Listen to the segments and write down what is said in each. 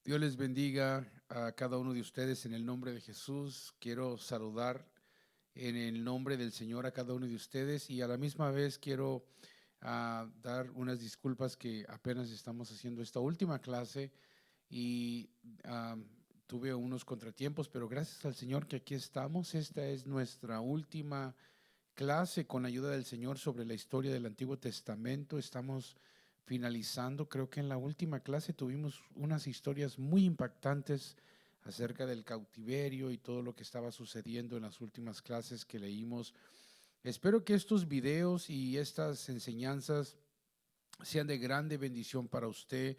Dios les bendiga a cada uno de ustedes en el nombre de Jesús. Quiero saludar en el nombre del Señor a cada uno de ustedes y a la misma vez quiero dar unas disculpas que apenas estamos haciendo esta última clase y ah, tuve unos contratiempos, pero gracias al Señor que aquí estamos. Esta es nuestra última clase con la ayuda del Señor sobre la historia del Antiguo Testamento. Estamos finalizando, creo que en la última clase tuvimos unas historias muy impactantes acerca del cautiverio y todo lo que estaba sucediendo en las últimas clases que leímos. Espero que estos videos y estas enseñanzas sean de grande bendición para usted.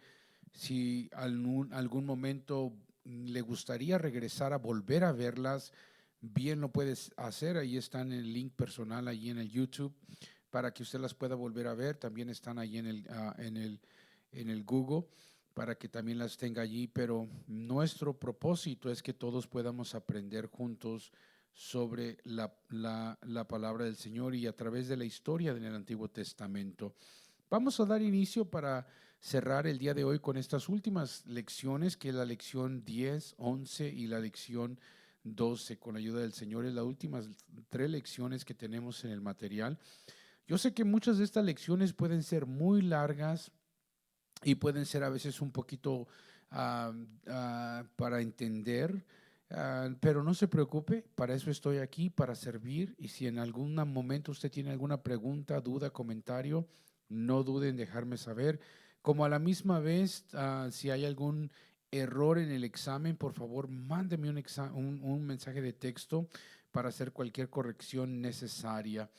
Si algún momento le gustaría regresar a volver a verlas, bien lo puedes hacer. Ahí están en el link personal, ahí en el YouTube, para que usted las pueda volver a ver. También están ahí en el Google, para que también las tenga allí. Pero nuestro propósito es que todos podamos aprender juntos sobre la palabra del Señor y a través de la historia del Antiguo Testamento. Vamos a dar inicio para cerrar el día de hoy con estas últimas lecciones, que es la lección 10, 11 y la lección 12. Con la ayuda del Señor, es las últimas tres lecciones que tenemos en el material. Yo sé que muchas de estas lecciones pueden ser muy largas y pueden ser a veces un poquito para entender, pero no se preocupe, para eso estoy aquí, para servir. Y si en algún momento usted tiene alguna pregunta, duda, comentario, no dude en dejarme saber. Como a la misma vez, si hay algún error en el examen, por favor, mándeme un mensaje de texto para hacer cualquier corrección necesaria.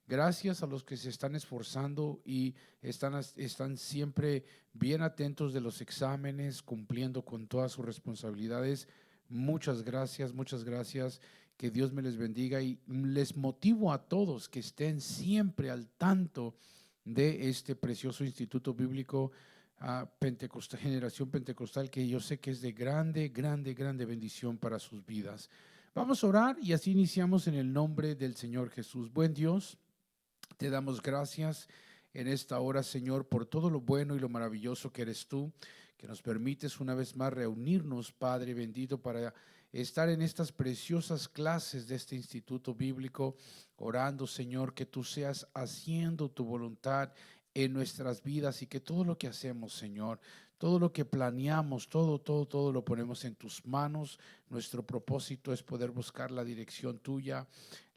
Gracias a los que se están esforzando y están siempre bien atentos de los exámenes, cumpliendo con todas sus responsabilidades. Muchas gracias, muchas gracias. Que Dios me les bendiga y les motivo a todos que estén siempre al tanto de este precioso instituto bíblico Pentecostal, Generación Pentecostal, que yo sé que es de grande, grande, grande bendición para sus vidas. Vamos a orar y así iniciamos en el nombre del Señor Jesús. Buen Dios, te damos gracias en esta hora, Señor, por todo lo bueno y lo maravilloso que eres tú, que nos permites una vez más reunirnos, Padre bendito, para estar en estas preciosas clases de este instituto bíblico, orando, Señor, que tú seas haciendo tu voluntad en nuestras vidas y que todo lo que hacemos, Señor, todo lo que planeamos, todo lo ponemos en tus manos. Nuestro propósito es poder buscar la dirección tuya,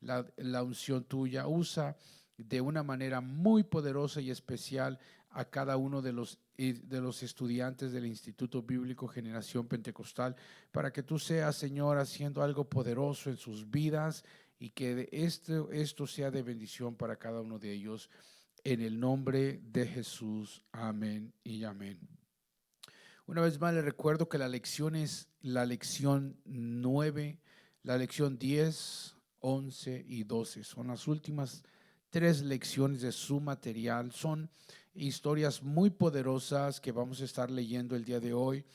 la unción tuya. Usa de una manera muy poderosa y especial a cada uno de los estudiantes del Instituto Bíblico Generación Pentecostal, para que tú seas, Señor, haciendo algo poderoso en sus vidas y que esto sea de bendición para cada uno de ellos. En el nombre de Jesús, amén y amén. Una vez más le recuerdo que la lección es la lección 9, la lección 10, 11 y 12. Son las últimas tres lecciones de su material. Son historias muy poderosas que vamos a estar leyendo el día de hoy,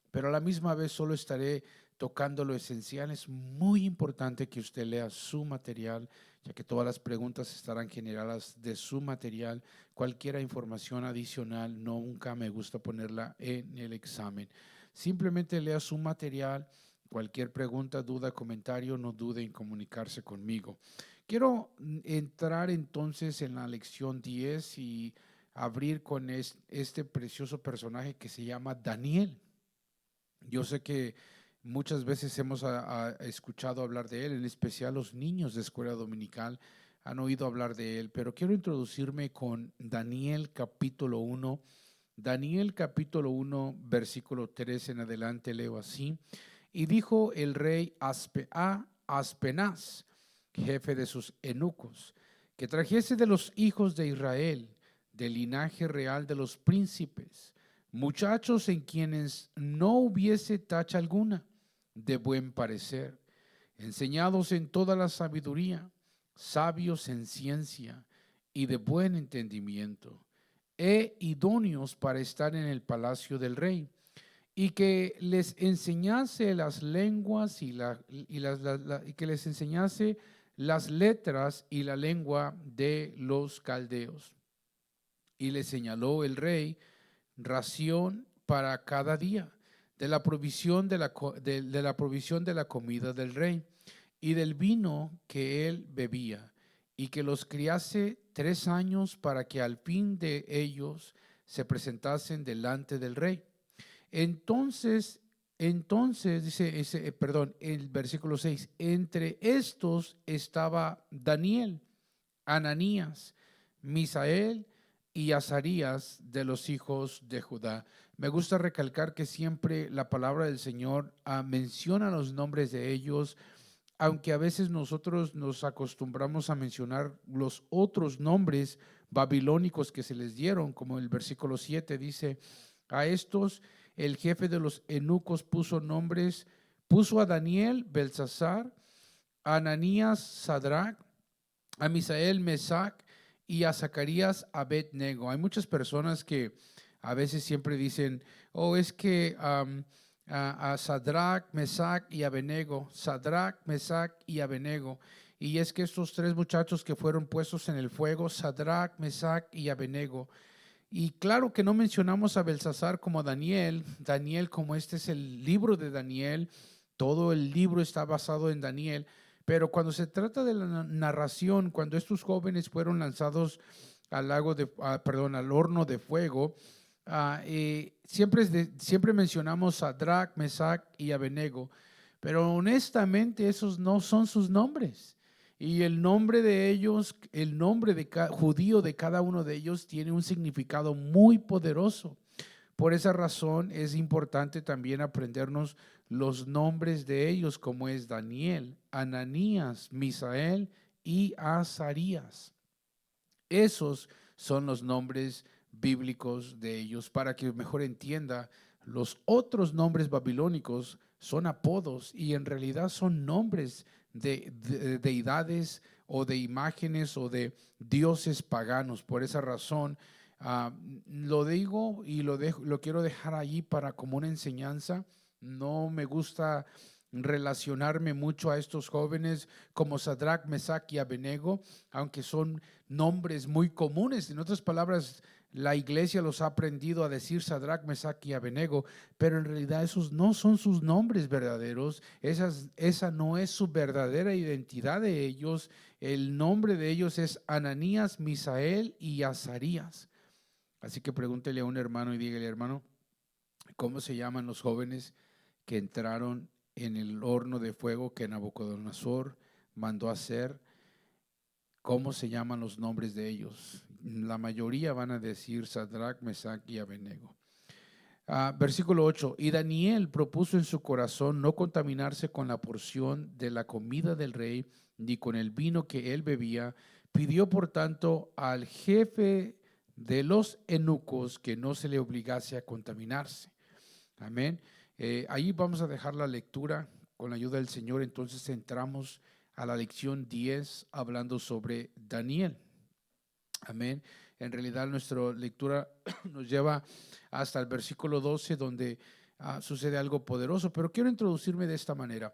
pero a la misma vez solo estaré tocando lo esencial. Es muy importante que usted lea su material, ya que todas las preguntas estarán generadas de su material. Cualquier información adicional nunca me gusta ponerla en el examen. Simplemente lea su material. Cualquier pregunta, duda, comentario, no dude en comunicarse conmigo. Quiero entrar entonces en la lección 10 y abrir con este precioso personaje que se llama Daniel. Yo sé que muchas veces hemos escuchado hablar de él, en especial los niños de escuela dominical han oído hablar de él, pero quiero introducirme con Daniel capítulo 1. Daniel capítulo 1, versículo 3 en adelante, leo así. Y dijo el rey a Aspenaz, jefe de sus eunucos, que trajese de los hijos de Israel, del linaje real de los príncipes, muchachos en quienes no hubiese tacha alguna, de buen parecer, enseñados en toda la sabiduría, sabios en ciencia y de buen entendimiento, e idóneos para estar en el palacio del rey, y que les enseñase las lenguas y que les enseñase las letras y la lengua de los caldeos. Y le señaló el rey ración para cada día, de la provisión de la provisión de la comida del rey y del vino que él bebía, y que los criase 3 años para que al fin de ellos se presentasen delante del rey. Entonces dice, perdón, el versículo 6, entre estos estaba Daniel, Ananías, Misael y Azarías de los hijos de Judá. Me gusta recalcar que siempre la palabra del Señor menciona los nombres de ellos, aunque a veces nosotros nos acostumbramos a mencionar los otros nombres babilónicos que se les dieron, como el versículo 7 dice, a estos el jefe de los eunucos puso a Daniel, Belsasar, a Ananías, Sadrach, a Misael, Mesac y a Zacarías, Abed-nego. Hay muchas personas que a veces siempre dicen, es que a Sadrach, Mesac y Abed-nego, Sadrach, Mesac y Abed-nego. Y es que estos 3 muchachos que fueron puestos en el fuego, Sadrach, Mesac y Abed-nego. Y claro que no mencionamos a Belsasar como Daniel, como este es el libro de Daniel, todo el libro está basado en Daniel, pero cuando se trata de la narración, cuando estos jóvenes fueron lanzados al al horno de fuego, siempre mencionamos a Sadrach, Mesac y Abed-nego, pero honestamente esos no son sus nombres. Y el nombre de ellos, el nombre judío de cada uno de ellos tiene un significado muy poderoso. Por esa razón es importante también aprendernos los nombres de ellos, como es Daniel, Ananías, Misael y Azarías. Esos son los nombres bíblicos de ellos, para que mejor entienda. Los otros nombres babilónicos son apodos y en realidad son nombres de deidades o de imágenes o de dioses paganos. Por esa razón, lo digo y lo quiero dejar allí para como una enseñanza. No me gusta relacionarme mucho a estos jóvenes como Sadrach, Mesac y Abed-nego, aunque son nombres muy comunes. En otras palabras, la iglesia los ha aprendido a decir Sadrach, Mesac y Abed-nego, pero en realidad esos no son sus nombres verdaderos. Esa no es su verdadera identidad de ellos. El nombre de ellos es Ananías, Misael y Azarías. Así que pregúntele a un hermano y dígale, hermano, ¿cómo se llaman los jóvenes que entraron en el horno de fuego que Nabucodonosor mandó hacer? ¿Cómo se llaman los nombres de ellos? La mayoría van a decir Sadrach, Mesac y Abed-nego. Versículo 8, y Daniel propuso en su corazón no contaminarse con la porción de la comida del rey, ni con el vino que él bebía. Pidió por tanto al jefe de los eunucos que no se le obligase a contaminarse. Amén. Ahí vamos a dejar la lectura con la ayuda del Señor. Entonces entramos a la lección 10 hablando sobre Daniel. Amén. En realidad nuestra lectura nos lleva hasta el versículo 12 donde sucede algo poderoso, pero quiero introducirme de esta manera.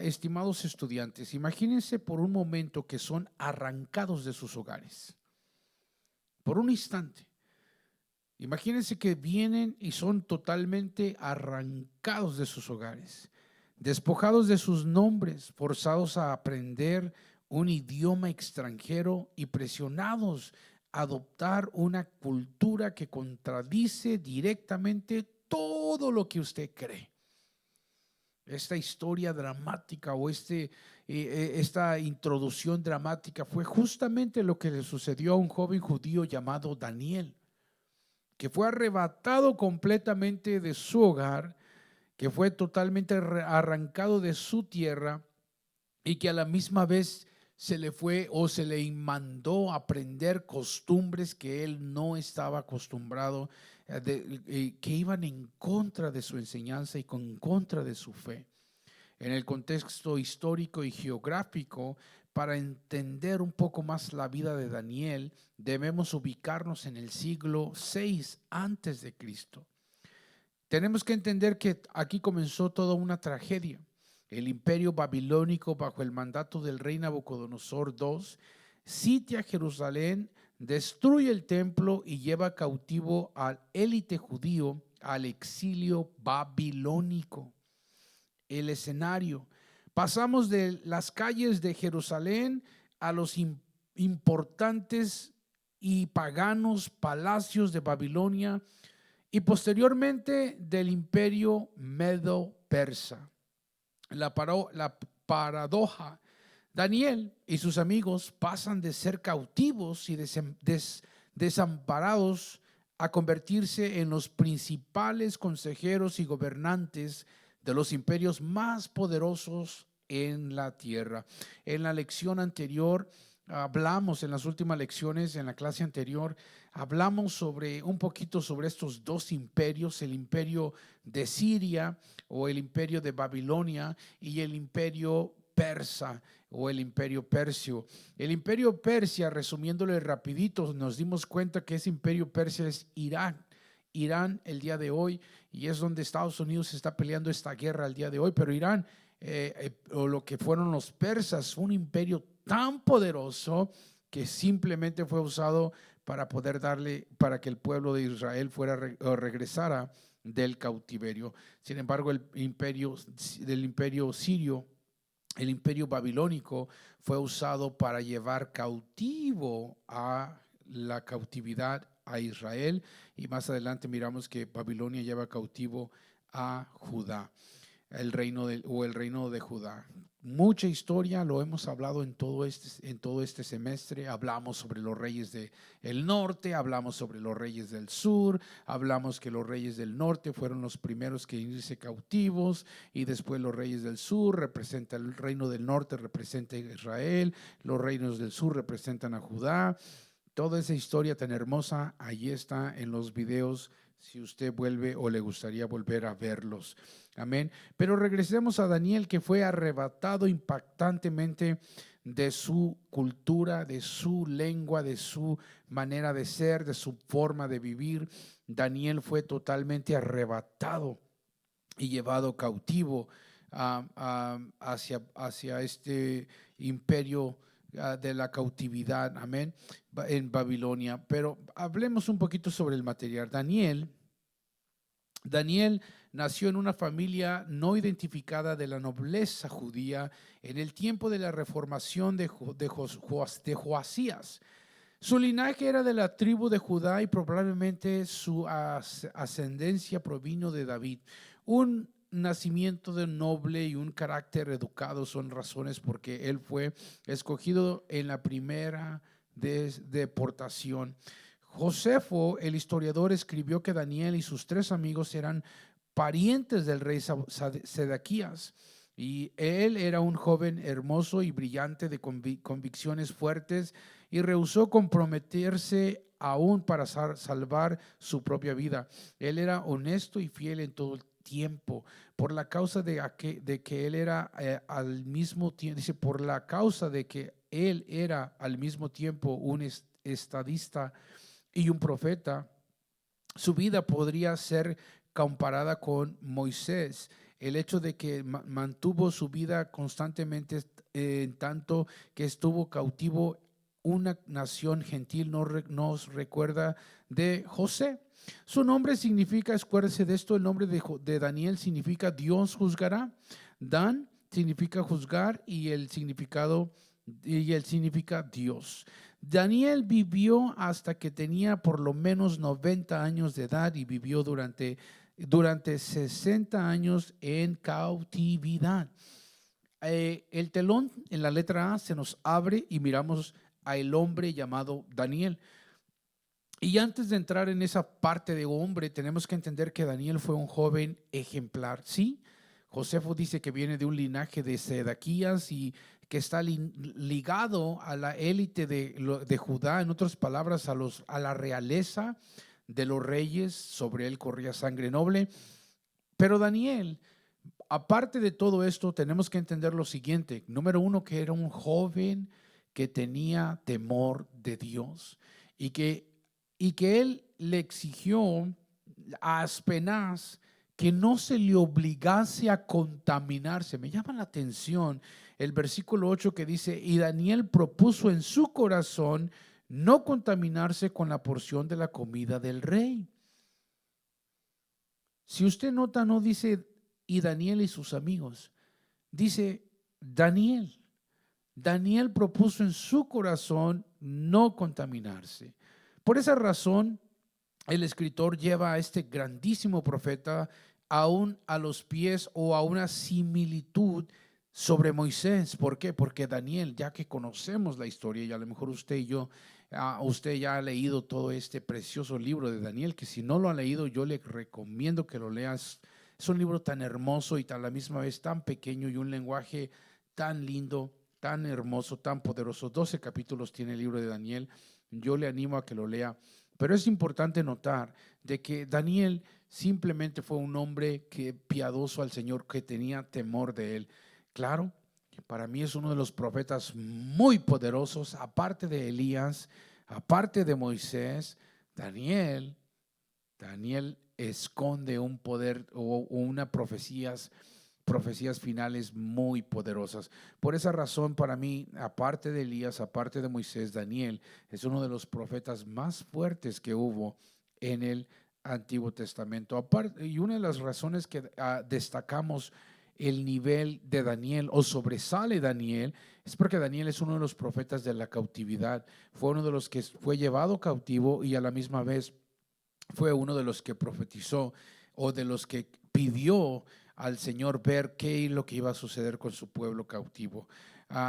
Estimados estudiantes, imagínense por un momento que son arrancados de sus hogares, por un instante. Imagínense que vienen y son totalmente arrancados de sus hogares, despojados de sus nombres, forzados a aprender un idioma extranjero y presionados a adoptar una cultura que contradice directamente todo lo que usted cree. Esta historia dramática o esta introducción dramática fue justamente lo que le sucedió a un joven judío llamado Daniel, que fue arrebatado completamente de su hogar, que fue totalmente arrancado de su tierra y que a la misma vez se le fue o se le mandó a aprender costumbres que él no estaba acostumbrado, que iban en contra de su enseñanza y en contra de su fe. En el contexto histórico y geográfico, para entender un poco más la vida de Daniel, debemos ubicarnos en el siglo 6 antes de Cristo. Tenemos que entender que aquí comenzó toda una tragedia. El imperio babilónico, bajo el mandato del rey Nabucodonosor II, sitia Jerusalén, destruye el templo y lleva cautivo al élite judío al exilio babilónico. El escenario. Pasamos de las calles de Jerusalén a los importantes y paganos palacios de Babilonia y posteriormente del imperio medo-persa. La paradoja: Daniel y sus amigos pasan de ser cautivos y desamparados a convertirse en los principales consejeros y gobernantes de los imperios más poderosos en la tierra. En la lección anterior hablamos, en las últimas lecciones, en la clase anterior, hablamos sobre un poquito sobre estos dos imperios, el imperio de Siria o el imperio de Babilonia y el imperio persa o el imperio persio. El imperio Persia, resumiéndole rapidito, nos dimos cuenta que ese imperio persia es Irán. Irán el día de hoy, y es donde Estados Unidos está peleando esta guerra el día de hoy, pero Irán o lo que fueron los persas, un imperio tan poderoso que simplemente fue usado para poder para que el pueblo de Israel regresara del cautiverio. Sin embargo, el imperio sirio, el imperio babilónico, fue usado para llevar cautivo a la cautividad a Israel, y más adelante miramos que Babilonia lleva cautivo a Judá, el reino de Judá. Mucha historia, lo hemos hablado en todo este semestre. Hablamos sobre los reyes del norte, hablamos sobre los reyes del sur, hablamos que los reyes del norte fueron los primeros que irse cautivos, y después los reyes del sur representan el reino del norte, representa a Israel, los reinos del sur representan a Judá. Toda esa historia tan hermosa, ahí está en los videos, si usted vuelve o le gustaría volver a verlos. Amén. Pero regresemos a Daniel, que fue arrebatado impactantemente de su cultura, de su lengua, de su manera de ser, de su forma de vivir. Daniel fue totalmente arrebatado y llevado cautivo hacia este imperio de la cautividad, amén, en Babilonia. Pero hablemos un poquito sobre el material. Daniel nació en una familia no identificada de la nobleza judía en el tiempo de la reformación de Joasías. Su linaje era de la tribu de Judá y probablemente su ascendencia provino de David. Un nacimiento de noble y un carácter educado son razones por que él fue escogido en la primera deportación. Josefo, el historiador, escribió que Daniel y sus tres amigos eran parientes del rey Sedequías, y él era un joven hermoso y brillante de convicciones fuertes, y rehusó comprometerse aún para salvar su propia vida. Él era honesto y fiel en todo el tiempo, por la causa de que él era al mismo tiempo, dice, por la causa de que él era al mismo tiempo un estadista y un profeta. Su vida podría ser comparada con Moisés. El hecho de que mantuvo su vida constantemente en tanto que estuvo cautivo una nación gentil nos recuerda de José. Su nombre significa, acuérdense de esto, el nombre de Daniel significa Dios juzgará. Dan significa juzgar y el significa Dios. Daniel vivió hasta que tenía por lo menos 90 años de edad y vivió durante 60 años en cautividad. El telón en la letra A se nos abre y miramos al hombre llamado Daniel. Y antes de entrar en esa parte de hombre, tenemos que entender que Daniel fue un joven ejemplar. Sí, Josefo dice que viene de un linaje de Sedequías y que está ligado a la élite de Judá, en otras palabras, a la realeza de los reyes. Sobre él corría sangre noble. Pero Daniel, aparte de todo esto, tenemos que entender lo siguiente. Número uno, que era un joven que tenía temor de Dios y que él le exigió a Aspenaz que no se le obligase a contaminarse. Me llama la atención el versículo 8 que dice: y Daniel propuso en su corazón no contaminarse con la porción de la comida del rey. Si usted nota, no dice y Daniel y sus amigos, dice Daniel. Daniel propuso en su corazón no contaminarse. Por esa razón, el escritor lleva a este grandísimo profeta aún a los pies o a una similitud sobre Moisés. ¿Por qué? Porque Daniel, ya que conocemos la historia, y a lo mejor usted y yo, usted ya ha leído todo este precioso libro de Daniel, que si no lo ha leído, yo le recomiendo que lo leas. Es un libro tan hermoso y a la misma vez tan pequeño y un lenguaje tan lindo, tan hermoso, tan poderoso. 12 capítulos tiene el libro de Daniel. Yo le animo a que lo lea. Pero es importante notar de que Daniel simplemente fue un hombre que piadoso al Señor, que tenía temor de él. Claro, para mí es uno de los profetas muy poderosos, aparte de Elías, aparte de Moisés. Daniel esconde un poder o una profecías finales muy poderosas. Por esa razón, para mí, aparte de Elías, aparte de Moisés, Daniel es uno de los profetas más fuertes que hubo en el Antiguo Testamento. Y una de las razones que destacamos el nivel de Daniel o sobresale Daniel es porque Daniel es uno de los profetas de la cautividad. Fue uno de los que fue llevado cautivo y a la misma vez fue uno de los que profetizó o de los que pidió al Señor ver qué es lo que iba a suceder con su pueblo cautivo.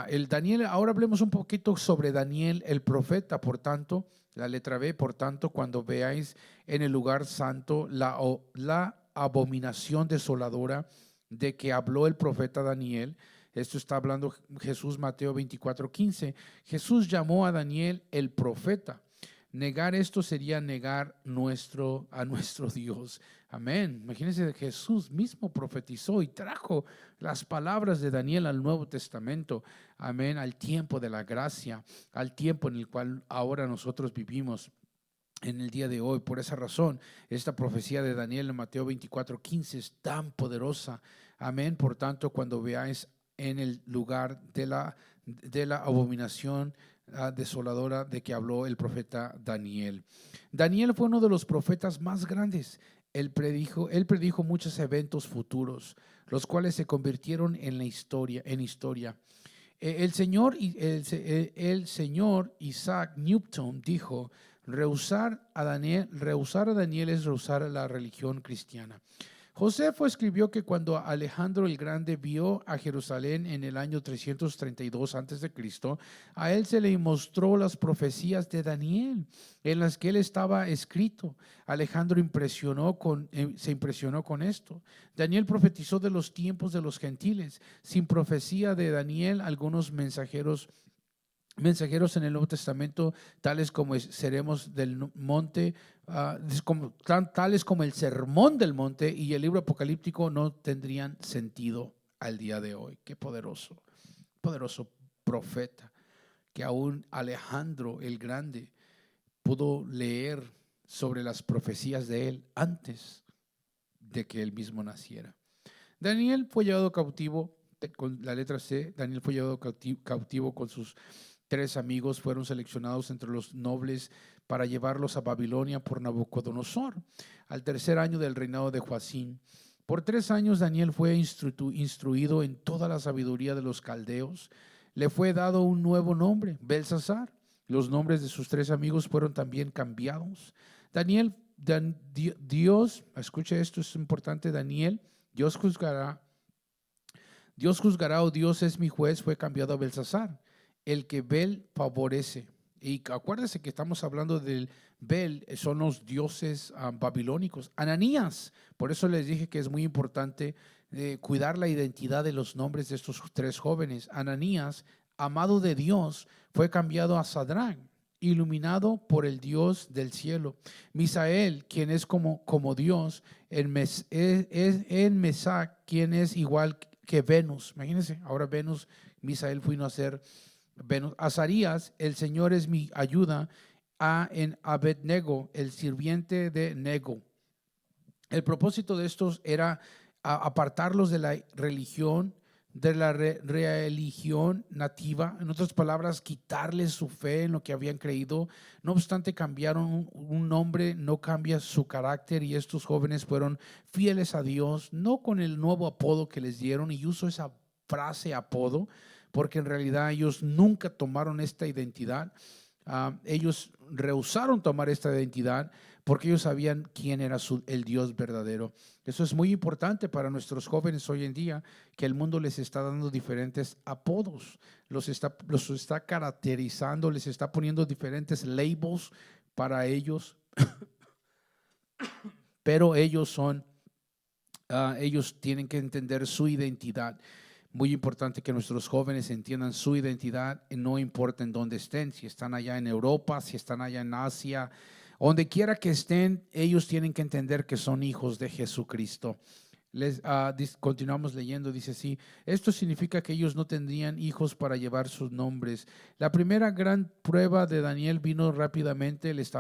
El Daniel, ahora hablemos un poquito sobre Daniel el profeta. Por tanto, la letra B, por tanto, cuando veáis en el lugar santo la abominación desoladora de que habló el profeta Daniel. Esto está hablando Jesús, Mateo 24:15. Jesús llamó a Daniel el profeta. Negar esto sería negar a nuestro Dios. Amén. Imagínense, Jesús mismo profetizó y trajo las palabras de Daniel al Nuevo Testamento. Amén. Al tiempo de la gracia, al tiempo en el cual ahora nosotros vivimos en el día de hoy. Por esa razón, esta profecía de Daniel en Mateo 24:15 es tan poderosa. Amén. Por tanto, cuando veáis en el lugar de la abominación desoladora de que habló el profeta Daniel. Daniel fue uno de los profetas más grandes. Él predijo muchos eventos futuros, los cuales se convirtieron en historia. El señor Isaac Newton dijo: rehusar a Daniel es rehusar a la religión cristiana. Josefo escribió que cuando Alejandro el Grande vio a Jerusalén en el año 332 a.C., a él se le mostró las profecías de Daniel en las que él estaba escrito. Alejandro se impresionó con esto. Daniel profetizó de los tiempos de los gentiles. Sin profecía de Daniel, algunos mensajeros en el Nuevo Testamento, tales como seremos del monte, tales como el sermón del monte y el libro apocalíptico, no tendrían sentido al día de hoy. Qué poderoso profeta, que aún Alejandro el Grande pudo leer sobre las profecías de él antes de que él mismo naciera. Daniel fue llevado cautivo, con la letra C. Daniel fue llevado cautivo con sus 3 amigos. Fueron seleccionados entre los nobles para llevarlos a Babilonia por Nabucodonosor, al 3er año del reinado de Joacín. Por 3 años Daniel fue instruido en toda la sabiduría de los caldeos. Le fue dado un nuevo nombre, Belsasar. Los nombres de sus 3 amigos fueron también cambiados. Dios, escuche esto, es importante. Daniel, Dios juzgará, o Dios es mi juez, fue cambiado a Belsasar, el que Bel favorece. Y acuérdense que estamos hablando del Bel, son los dioses babilónicos. Ananías, por eso les dije que es muy importante cuidar la identidad de los nombres de estos 3 jóvenes. Ananías, amado de Dios, fue cambiado a Sadrach, iluminado por el Dios del cielo. Misael, quien es como Dios, en Mesac, quien es igual que Venus. Imagínense, ahora Venus, Misael vino a ser Venus. Azarías, el Señor es mi ayuda. En Abednego, el sirviente de Nego. El propósito de estos era apartarlos de la religión de la religión nativa, en otras palabras, quitarles su fe en lo que habían creído. No obstante, cambiaron un nombre, no cambia su carácter, y estos jóvenes fueron fieles a Dios, no con el nuevo apodo que les dieron, y uso esa frase apodo, porque en realidad ellos nunca tomaron esta identidad. Ellos rehusaron tomar esta identidad porque ellos sabían quién era el Dios verdadero. Eso es muy importante para nuestros jóvenes hoy en día, que el mundo les está dando diferentes apodos, los está caracterizando, les está poniendo diferentes labels para ellos, pero ellos tienen que entender su identidad. Muy importante que nuestros jóvenes entiendan su identidad, no importa en dónde estén, si están allá en Europa, si están allá en Asia, donde quiera que estén, ellos tienen que entender que son hijos de Jesucristo. Continuamos leyendo, dice así: esto significa que ellos no tendrían hijos para llevar sus nombres. La primera gran prueba de Daniel vino rápidamente. Les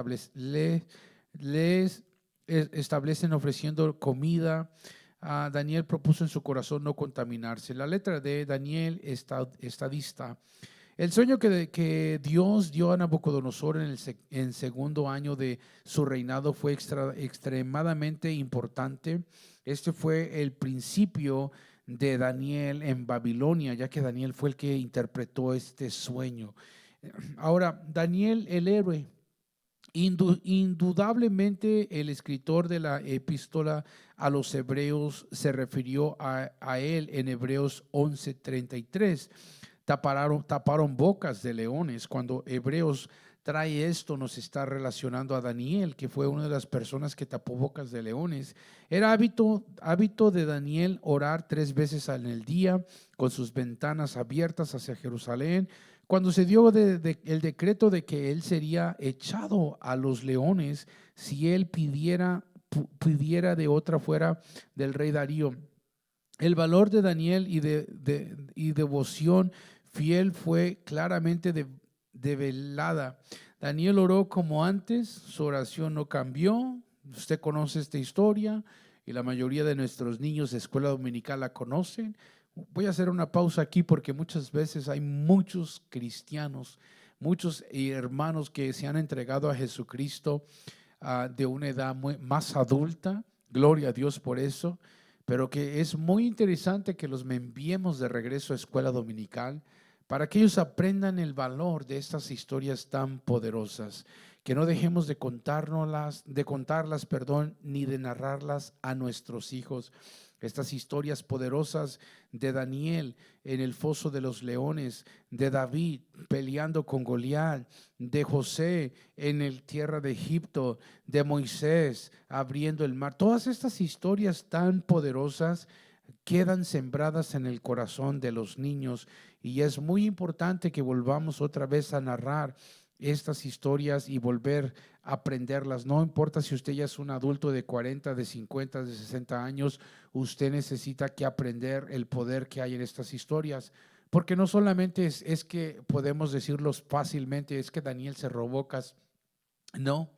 establecen ofreciendo comida. Daniel propuso en su corazón no contaminarse. La letra de Daniel estadista. El sueño que Dios dio a Nabucodonosor en segundo año de su reinado fue extremadamente importante. Este fue el principio de Daniel en Babilonia, ya que Daniel fue el que interpretó este sueño. Ahora, Daniel, el héroe, indudablemente el escritor de la epístola a los hebreos se refirió a él en Hebreos 11:33. Taparon bocas de leones. Cuando Hebreos trae esto, nos está relacionando a Daniel, que fue una de las personas que tapó bocas de leones. Era hábito de Daniel orar 3 veces en el día, con sus ventanas abiertas hacia Jerusalén. Cuando se dio el decreto de que él sería echado a los leones si él pidiera de otra fuera del rey Darío. El valor de Daniel y devoción fiel fue claramente develada. Daniel oró como antes, su oración no cambió. Usted conoce esta historia y la mayoría de nuestros niños de escuela dominical la conocen. Voy a hacer una pausa aquí porque muchas veces hay muchos cristianos, muchos hermanos que se han entregado a Jesucristo de una edad más adulta. Gloria a Dios por eso. Pero que es muy interesante que los enviemos de regreso a escuela dominical para que ellos aprendan el valor de estas historias tan poderosas, que no dejemos de contarlas, ni de narrarlas a nuestros hijos. Estas historias poderosas de Daniel en el foso de los leones, de David peleando con Goliat, de José en el tierra de Egipto, de Moisés abriendo el mar. Todas estas historias tan poderosas quedan sembradas en el corazón de los niños, y es muy importante que volvamos otra vez a narrar estas historias y volver a aprenderlas. No importa si usted ya es un adulto de 40, de 50, de 60 años, usted necesita que aprender el poder que hay en estas historias, porque no solamente es que podemos decirlos fácilmente, es que Daniel cerró bocas. No,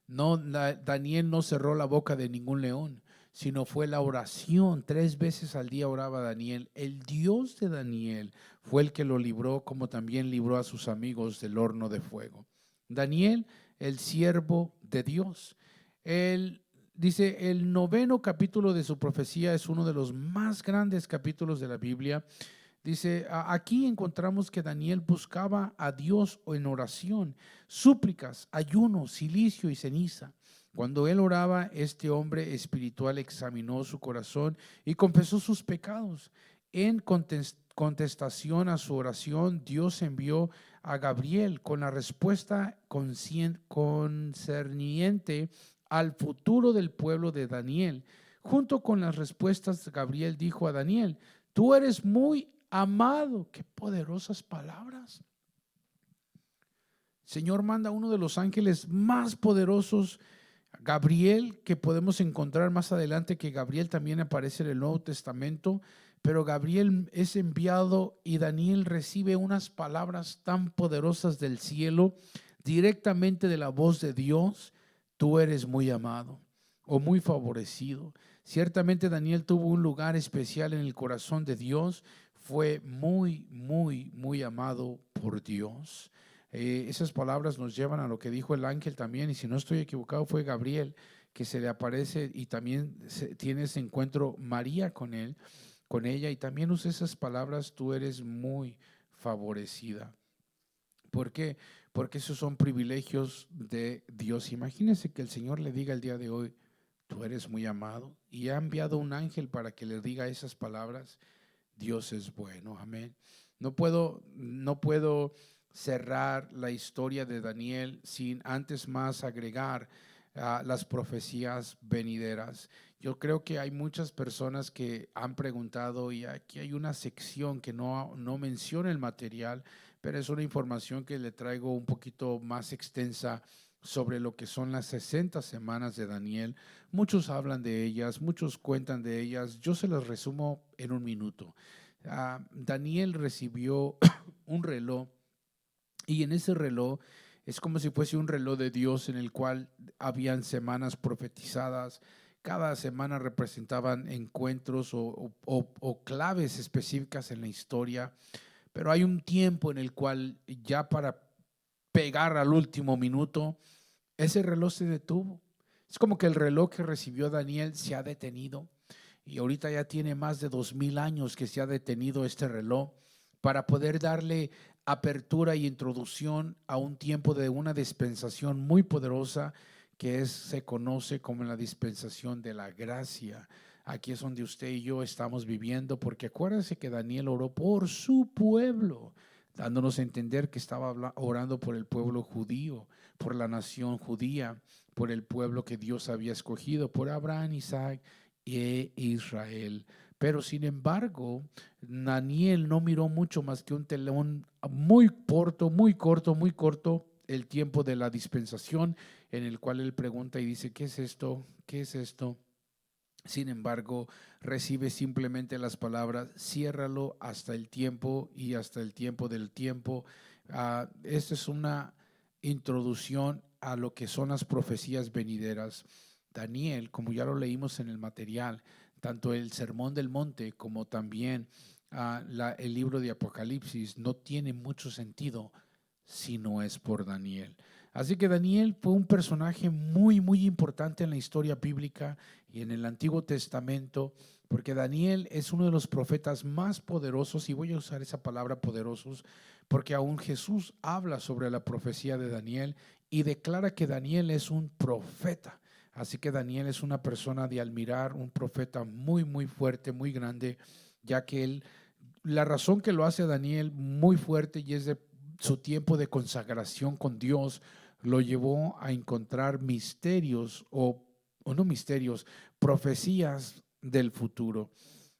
Daniel no cerró la boca de ningún león, sino fue la oración. 3 veces al día oraba Daniel. El Dios de Daniel fue el que lo libró, como también libró a sus amigos del horno de fuego. Daniel, el siervo de Dios. Dice, el 9º capítulo de su profecía es uno de los más grandes capítulos de la Biblia. Dice, aquí encontramos que Daniel buscaba a Dios en oración, súplicas, ayuno, silicio y ceniza. Cuando él oraba, este hombre espiritual examinó su corazón y confesó sus pecados. En contestación a su oración, Dios envió a Gabriel con la respuesta concerniente al futuro del pueblo de Daniel. Junto con las respuestas, Gabriel dijo a Daniel: tú eres muy amado. Qué poderosas palabras. Señor manda a uno de los ángeles más poderosos, Gabriel, que podemos encontrar más adelante, que Gabriel también aparece en el Nuevo Testamento, pero Gabriel es enviado y Daniel recibe unas palabras tan poderosas del cielo, directamente de la voz de Dios: tú eres muy amado o muy favorecido. Ciertamente Daniel tuvo un lugar especial en el corazón de Dios. fue muy, muy, muy amado por Dios. Esas palabras nos llevan a lo que dijo el ángel también, y si no estoy equivocado fue Gabriel, que se le aparece y también tiene ese encuentro María con él, con ella, y también usa esas palabras: tú eres muy favorecida. ¿Por qué? Porque esos son privilegios de Dios. Imagínese que el Señor le diga el día de hoy: tú eres muy amado, y ha enviado un ángel para que le diga esas palabras. Dios es bueno, amén. No puedo cerrar la historia de Daniel sin antes más agregar las profecías venideras. Yo creo que hay muchas personas que han preguntado, y aquí hay una sección que no menciona el material, pero es una información que le traigo un poquito más extensa sobre lo que son las 60 semanas de Daniel. Muchos hablan de ellas, muchos cuentan de ellas. Yo se las resumo en un minuto. Daniel recibió un reloj, y en ese reloj es como si fuese un reloj de Dios en el cual habían semanas profetizadas. Cada semana representaban encuentros o claves específicas en la historia, pero hay un tiempo en el cual ya para pegar al último minuto, ese reloj se detuvo. Es como que el reloj que recibió Daniel se ha detenido, y ahorita ya tiene más de 2000 años que se ha detenido este reloj para poder darle apertura y introducción a un tiempo de una dispensación muy poderosa que se conoce como la dispensación de la gracia. Aquí es donde usted y yo estamos viviendo, porque acuérdense que Daniel oró por su pueblo, dándonos a entender que estaba orando por el pueblo judío, por la nación judía, por el pueblo que Dios había escogido, por Abraham, Isaac e Israel. Pero sin embargo, Daniel no miró mucho más que un telón muy corto, muy corto, muy corto, el tiempo de la dispensación, en el cual él pregunta y dice: ¿qué es esto? ¿Qué es esto? Sin embargo, recibe simplemente las palabras: ciérralo hasta el tiempo y hasta el tiempo del tiempo. Esta es una introducción a lo que son las profecías venideras. Daniel, como ya lo leímos en el material, tanto el Sermón del Monte como también el libro de Apocalipsis, no tiene mucho sentido si no es por Daniel. Así que Daniel fue un personaje muy, muy importante en la historia bíblica y en el Antiguo Testamento, porque Daniel es uno de los profetas más poderosos, y voy a usar esa palabra poderosos, porque aún Jesús habla sobre la profecía de Daniel y declara que Daniel es un profeta. Así que Daniel es una persona de admirar, un profeta muy, muy fuerte, muy grande, ya que la razón que lo hace Daniel muy fuerte, y es de su tiempo de consagración con Dios, lo llevó a encontrar misterios o no misterios, profecías del futuro.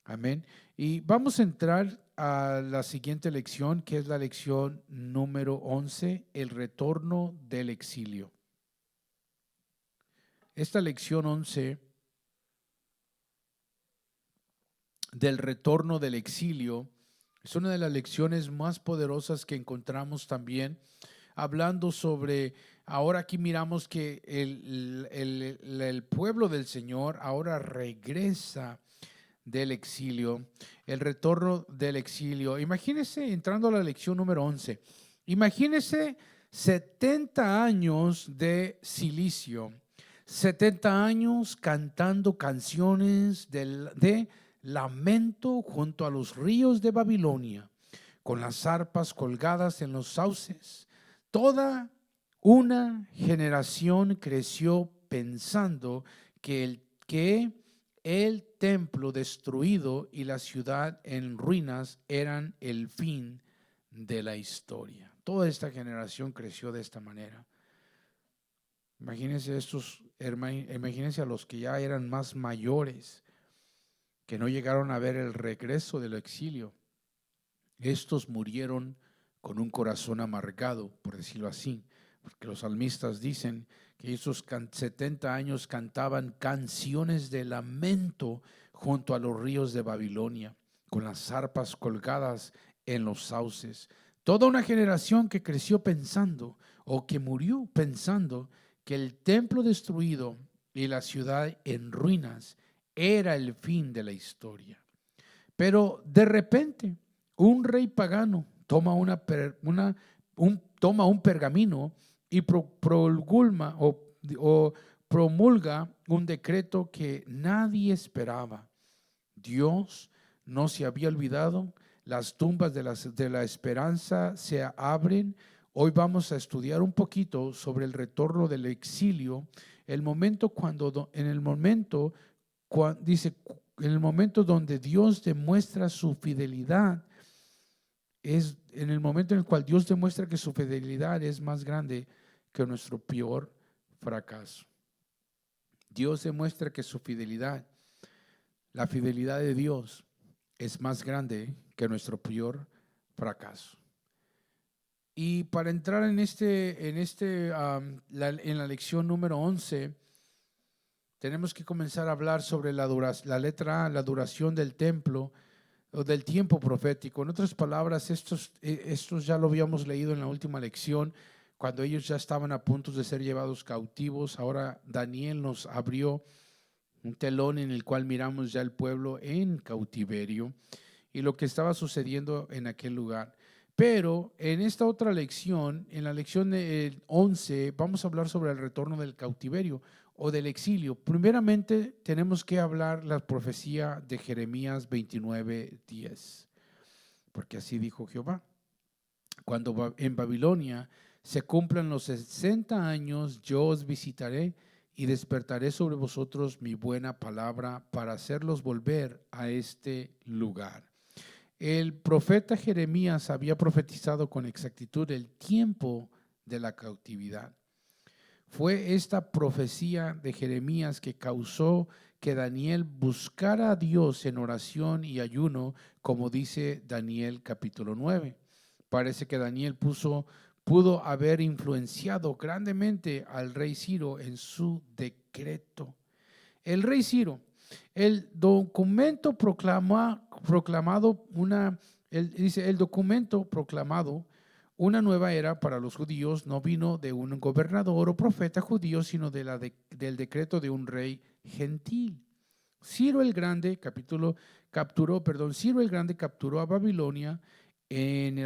Amén. Y vamos a entrar a la siguiente lección, que es la lección número 11, el retorno del exilio. Esta lección 11 del retorno del exilio es una de las lecciones más poderosas que encontramos también, hablando sobre, ahora aquí miramos que el pueblo del Señor ahora regresa del exilio, el retorno del exilio. Imagínese, entrando a la lección número 11, imagínese 70 años de silicio, 70 años cantando canciones de lamento junto a los ríos de Babilonia, con las arpas colgadas en los sauces. Toda una generación creció pensando que el templo destruido y la ciudad en ruinas eran el fin de la historia. Toda esta generación creció de esta manera. Imagínense a los que ya eran más mayores, que no llegaron a ver el regreso del exilio. Estos murieron con un corazón amargado, por decirlo así, porque los salmistas dicen que esos 70 años cantaban canciones de lamento junto a los ríos de Babilonia, con las arpas colgadas en los sauces. Toda una generación que creció pensando, o que murió pensando, que el templo destruido y la ciudad en ruinas era el fin de la historia. Pero de repente, Un rey pagano toma, toma un pergamino y o promulga un decreto que nadie esperaba. Dios no se había olvidado, las tumbas de la esperanza se abren. Hoy vamos a estudiar un poquito sobre el retorno del exilio, el momento dice, en el momento donde Dios demuestra su fidelidad, es en el momento en el cual Dios demuestra que su fidelidad es más grande que nuestro peor fracaso. Dios demuestra que su fidelidad, la fidelidad de Dios, es más grande que nuestro peor fracaso. Y para entrar en la lección número 11, tenemos que comenzar a hablar sobre la letra A, la duración del templo o del tiempo profético. En otras palabras, estos ya lo habíamos leído en la última lección, cuando ellos ya estaban a punto de ser llevados cautivos. Ahora Daniel nos abrió un telón en el cual miramos ya el pueblo en cautiverio y lo que estaba sucediendo en aquel lugar. Pero en esta otra lección, en la lección 11, vamos a hablar sobre el retorno del cautiverio o del exilio. Primeramente tenemos que hablar la profecía de Jeremías 29:10, porque así dijo Jehová: cuando en Babilonia se cumplan los 60 años, yo os visitaré y despertaré sobre vosotros mi buena palabra para hacerlos volver a este lugar. El profeta Jeremías había profetizado con exactitud el tiempo de la cautividad. Fue esta profecía de Jeremías que causó que Daniel buscara a Dios en oración y ayuno, como dice Daniel capítulo 9. Parece que Daniel pudo haber influenciado grandemente al rey Ciro en su decreto. El rey Ciro, el documento proclamado una nueva era para los judíos no vino de un gobernador o profeta judío, sino del decreto de un rey gentil. Ciro el Grande capturó a Babilonia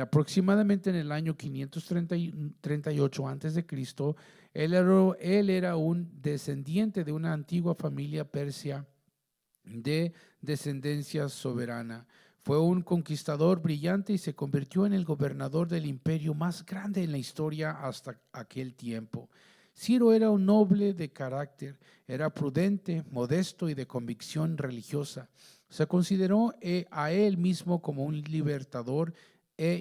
aproximadamente en el año 538 antes de Cristo. Él era un descendiente de una antigua familia persia de descendencia soberana. Fue un conquistador brillante y se convirtió en el gobernador del imperio más grande en la historia hasta aquel tiempo. Ciro era un noble de carácter, era prudente, modesto y de convicción religiosa. Se consideró a él mismo como un libertador e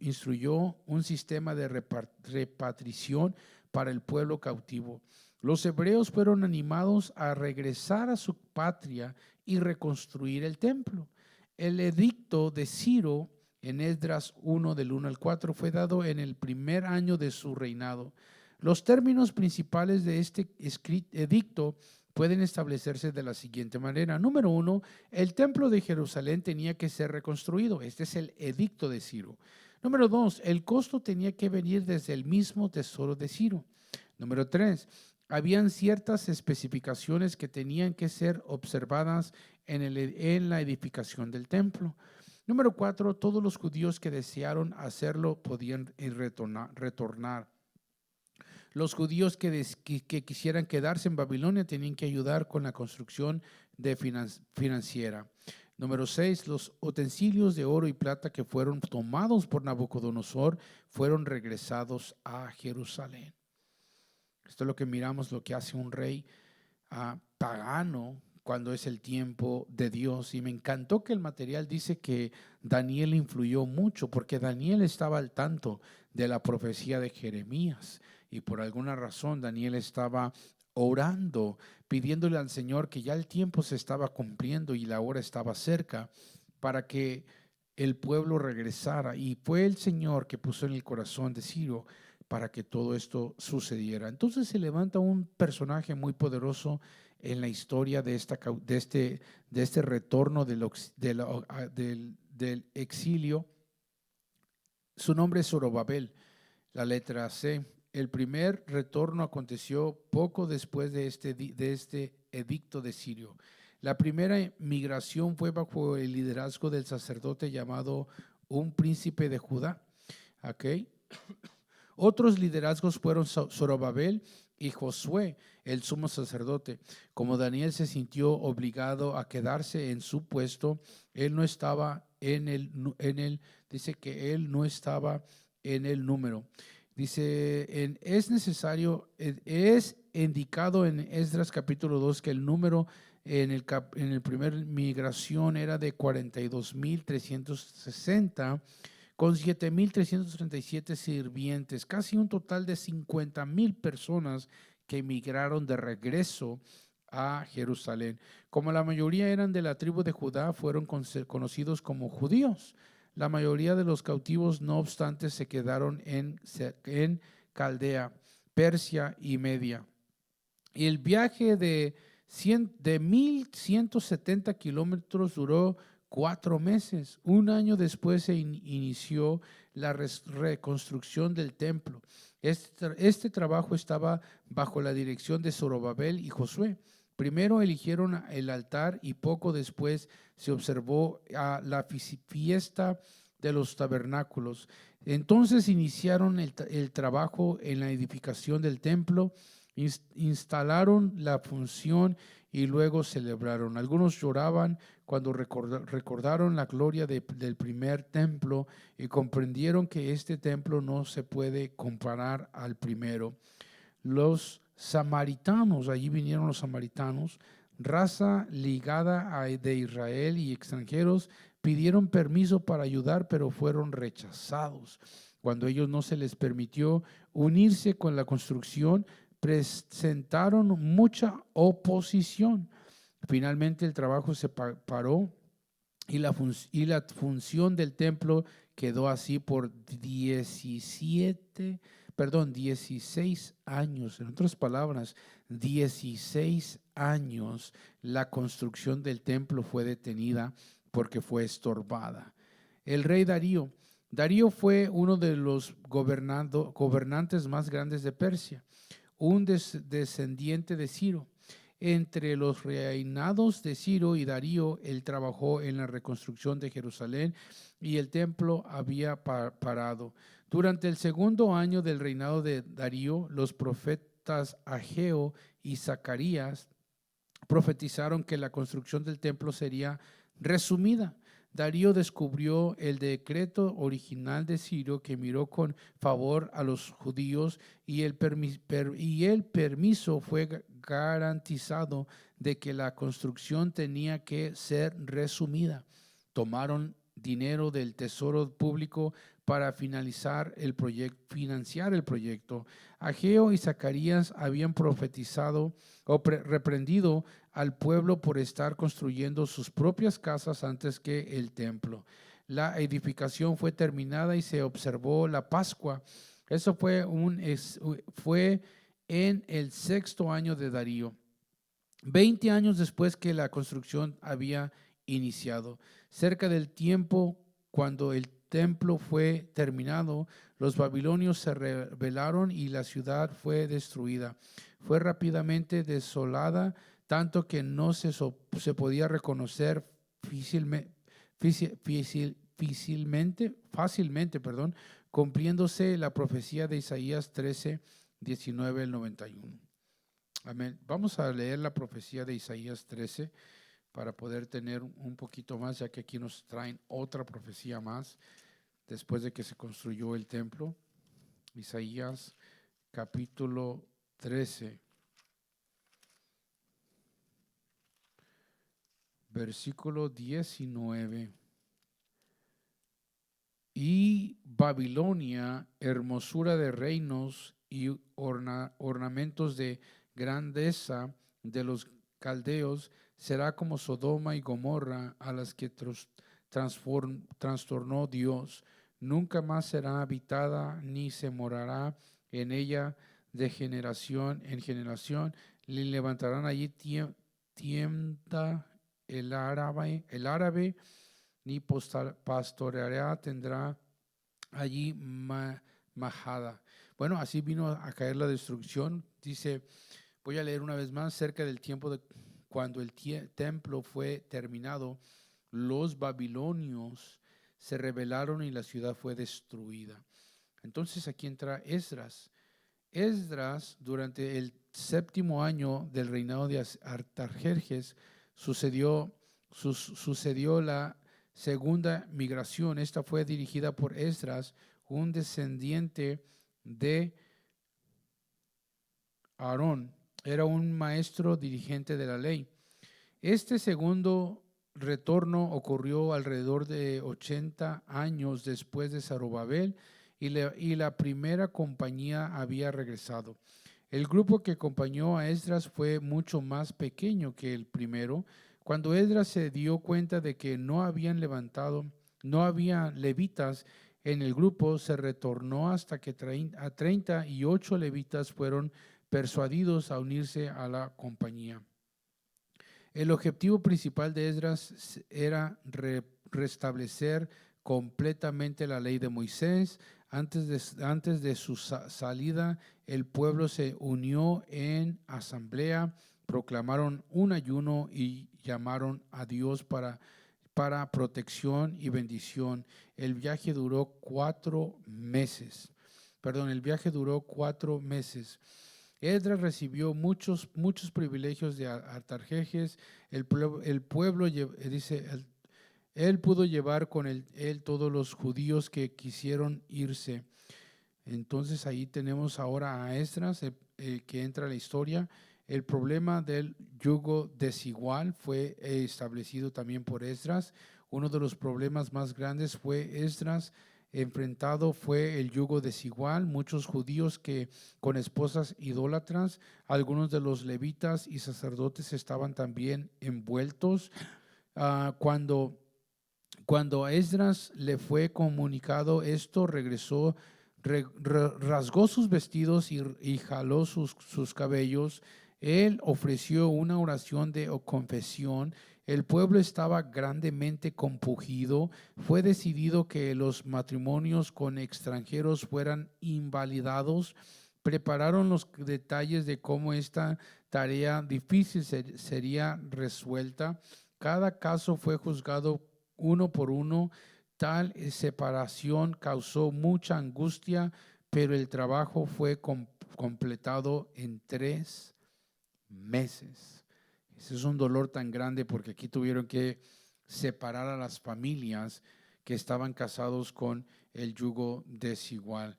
instruyó un sistema de repatriación para el pueblo cautivo. Los hebreos fueron animados a regresar a su patria y reconstruir el templo. El edicto de Ciro en Esdras 1 del 1 al 4 fue dado en el primer año de su reinado. Los términos principales de este edicto pueden establecerse de la siguiente manera. Número 1, el templo de Jerusalén tenía que ser reconstruido. Este es el edicto de Ciro. Número 2, el costo tenía que venir desde el mismo tesoro de Ciro. Número 3, habían ciertas especificaciones que tenían que ser observadas en la edificación del templo. Número 4, todos los judíos que desearon hacerlo podían retornar. Los judíos que quisieran quedarse en Babilonia tenían que ayudar con la construcción financiera. Número 6, los utensilios de oro y plata que fueron tomados por Nabucodonosor fueron regresados a Jerusalén. Esto es lo que miramos, lo que hace un rey pagano cuando es el tiempo de Dios. Y me encantó que el material dice que Daniel influyó mucho, porque Daniel estaba al tanto de la profecía de Jeremías y por alguna razón Daniel estaba orando, pidiéndole al Señor que ya el tiempo se estaba cumpliendo y la hora estaba cerca para que el pueblo regresara. Y fue el Señor que puso en el corazón de Ciro para que todo esto sucediera. Entonces se levanta un personaje muy poderoso en la historia de este retorno del exilio. Su nombre es Zorobabel, la letra C. El primer retorno aconteció poco después de este edicto de Ciro. La primera migración fue bajo el liderazgo del sacerdote llamado un príncipe de Judá. ¿Okay? Otros liderazgos fueron Zorobabel y Josué, el sumo sacerdote. Como Daniel se sintió obligado a quedarse en su puesto, él no estaba dice que él no estaba en el número. Dice, es necesario, es indicado en Esdras capítulo 2 que el número en el primer migración era de 42,360 con 7,337 sirvientes, casi un total de 50,000 personas que emigraron de regreso a Jerusalén. Como la mayoría eran de la tribu de Judá, fueron conocidos como judíos. La mayoría de los cautivos, no obstante, se quedaron en Caldea, Persia y Media. Y el viaje de 1,170 kilómetros duró 4 meses. Un año después se inició la reconstrucción del templo. Este trabajo estaba bajo la dirección de Zorobabel y Josué. Primero eligieron el altar y poco después se observó la fiesta de los tabernáculos. Entonces iniciaron el trabajo en la edificación del templo, instalaron la función y luego celebraron. Algunos lloraban cuando recordaron la gloria del primer templo y comprendieron que este templo no se puede comparar al primero. Los samaritanos, allí vinieron los samaritanos, raza ligada de Israel y extranjeros, pidieron permiso para ayudar, pero fueron rechazados. Cuando ellos no se les permitió unirse con la construcción, presentaron mucha oposición. Finalmente el trabajo se paró y la función del templo quedó así por 16 años. En otras palabras, 16 años la construcción del templo fue detenida porque fue estorbada. El rey Darío. Darío fue uno de los gobernantes más grandes de Persia, un descendiente de Ciro. Entre los reinados de Ciro y Darío, él trabajó en la reconstrucción de Jerusalén y el templo había parado. Durante el segundo año del reinado de Darío, los profetas Ageo y Zacarías profetizaron que la construcción del templo sería resumida. Darío descubrió el decreto original de Ciro que miró con favor a los judíos y el permiso fue garantizado de que la construcción tenía que ser resumida. Tomaron dinero del tesoro público para financiar el proyecto. Ageo y Zacarías habían profetizado o reprendido al pueblo por estar construyendo sus propias casas antes que el templo. La edificación fue terminada y se observó la Pascua. Eso fue en el 6º año de Darío, 20 años después que la construcción había iniciado. Cerca del tiempo cuando el templo fue terminado, los babilonios se rebelaron y la ciudad fue destruida. Fue rápidamente desolada, tanto que no se podía reconocer fácilmente, cumpliéndose la profecía de Isaías 13, 19 al 91. Amén. Vamos a leer la profecía de Isaías 13 para poder tener un poquito más, ya que aquí nos traen otra profecía más después de que se construyó el templo. Isaías capítulo 13, versículo 19. Y Babilonia, hermosura de reinos y ornamentos de grandeza de los caldeos, será como Sodoma y Gomorra, a las que trastornó Dios. Nunca más será habitada, ni se morará en ella de generación en generación. Le levantarán allí tienda el árabe, ni pastoreará, tendrá allí majada. Bueno, así vino a caer la destrucción. Dice, voy a leer una vez más, cerca del tiempo de cuando el templo fue terminado, los babilonios se rebelaron y la ciudad fue destruida. Entonces aquí entra Esdras. Esdras, durante el 7º año del reinado de Artajerjes, sucedió la segunda migración. Esta fue dirigida por Esdras, un descendiente de Aarón. Era un maestro dirigente de la ley. Este segundo retorno ocurrió alrededor de 80 años después de Zorobabel y la primera compañía había regresado. El grupo que acompañó a Esdras fue mucho más pequeño que el primero. Cuando Esdras se dio cuenta de que no había levitas en el grupo, se retornó hasta que 38 levitas fueron persuadidos a unirse a la compañía. El objetivo principal de Esdras era restablecer completamente la ley de Moisés. Antes de su salida, el pueblo se unió en asamblea, proclamaron un ayuno y llamaron a Dios para protección y bendición. El viaje duró 4 meses. El viaje duró 4 meses. Esdras recibió muchos privilegios de Artajerjes. El pueblo dice, él pudo llevar con él todos los judíos que quisieron irse. Entonces ahí tenemos ahora a Esdras que entra a la historia. El problema del yugo desigual fue establecido también por Esdras. Uno de los problemas más grandes fue Esdras enfrentado fue el yugo desigual. Muchos judíos que con esposas idólatras, algunos de los levitas y sacerdotes estaban también envueltos. Cuando a Esdras le fue comunicado esto, regresó, rasgó sus vestidos y jaló sus cabellos. Él ofreció una oración de confesión. El pueblo estaba grandemente compungido. Fue decidido que los matrimonios con extranjeros fueran invalidados. Prepararon los detalles de cómo esta tarea difícil sería resuelta. Cada caso fue juzgado uno por uno. Tal separación causó mucha angustia, pero el trabajo fue completado en 3 meses. Ese es un dolor tan grande porque aquí tuvieron que separar a las familias que estaban casados con el yugo desigual.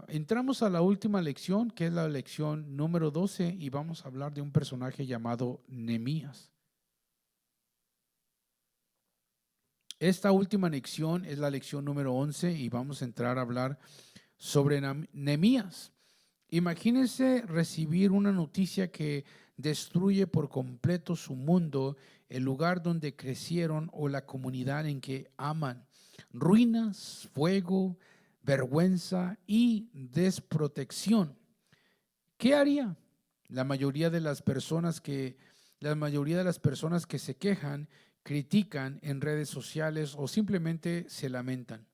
Entramos a la última lección, que es la lección número 12, y vamos a hablar de un personaje llamado Nehemías. Esta última lección es la lección número 11 y vamos a entrar a hablar sobre Nehemías. Imagínense recibir una noticia que destruye por completo su mundo, el lugar donde crecieron o la comunidad en que aman. Ruinas, fuego, vergüenza y desprotección. ¿Qué haría? La mayoría de las personas que se quejan, critican en redes sociales o simplemente se lamentan.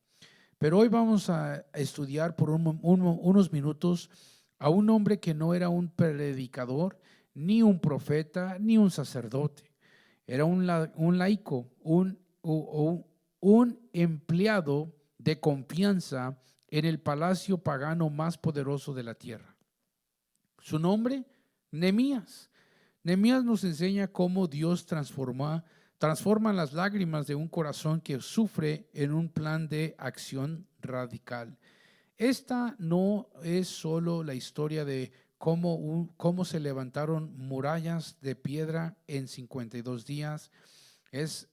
Pero hoy vamos a estudiar por unos minutos a un hombre que no era un predicador, ni un profeta, ni un sacerdote. Era un laico, un empleado de confianza en el palacio pagano más poderoso de la tierra. Su nombre, Nehemías. Nehemías nos enseña cómo Dios transforma las lágrimas de un corazón que sufre en un plan de acción radical. Esta no es solo la historia de cómo se levantaron murallas de piedra en 52 días. Es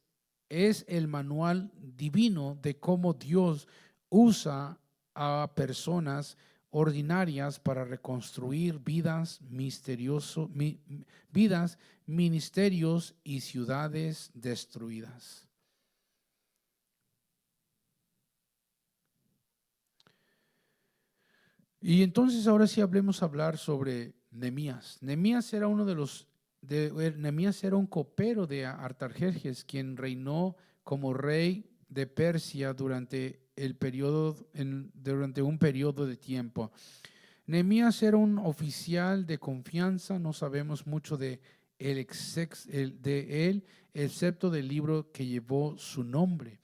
el manual divino de cómo Dios usa a personas ordinarias para reconstruir vidas, ministerios y ciudades destruidas. Y entonces ahora sí hablemos hablar sobre Nehemías. Nehemías era Nehemías era un copero de Artajerjes, quien reinó como rey de Persia durante un periodo de tiempo. Nehemías era un oficial de confianza. No sabemos mucho de él, excepto del libro que llevó su nombre.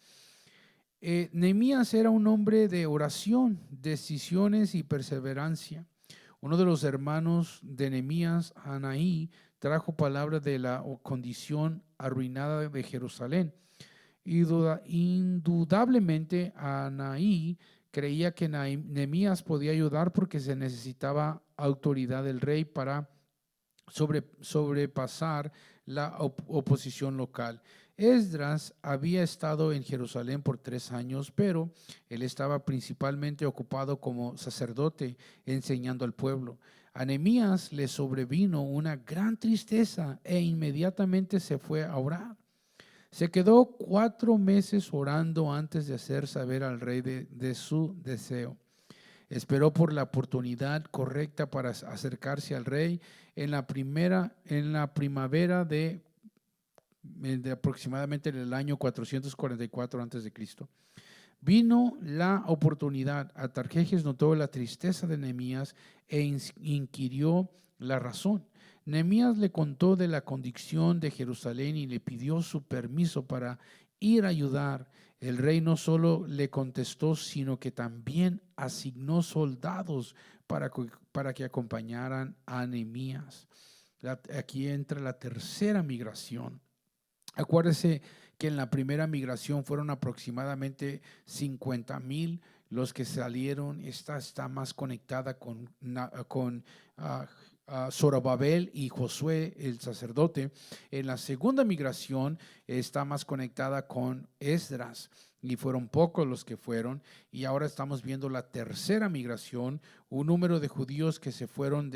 Nehemías era un hombre de oración, decisiones y perseverancia. Uno de los hermanos de Nehemías, Anaí, trajo palabra de la condición arruinada de Jerusalén. Indudablemente, Anaí creía que Nehemías podía ayudar porque se necesitaba autoridad del rey para sobrepasar la oposición local. Esdras había estado en Jerusalén por 3 años, pero él estaba principalmente ocupado como sacerdote enseñando al pueblo. A Nehemías le sobrevino una gran tristeza e inmediatamente se fue a orar. Se quedó 4 meses orando antes de hacer saber al rey de su deseo. Esperó por la oportunidad correcta para acercarse al rey en la primavera de aproximadamente el año 444 a.C. Vino la oportunidad. Artajerjes notó la tristeza de Nehemías e inquirió la razón. Nehemías le contó de la condición de Jerusalén y le pidió su permiso para ir a ayudar. El rey no solo le contestó, sino que también asignó soldados para que acompañaran a Nehemías. Aquí entra la tercera migración. Acuérdese que en la primera migración fueron aproximadamente 50,000 los que salieron. Esta está más conectada con Zorobabel y Josué, el sacerdote. En la segunda migración está más conectada con Esdras y fueron pocos los que fueron. Y ahora estamos viendo la tercera migración, un número de judíos que se fueron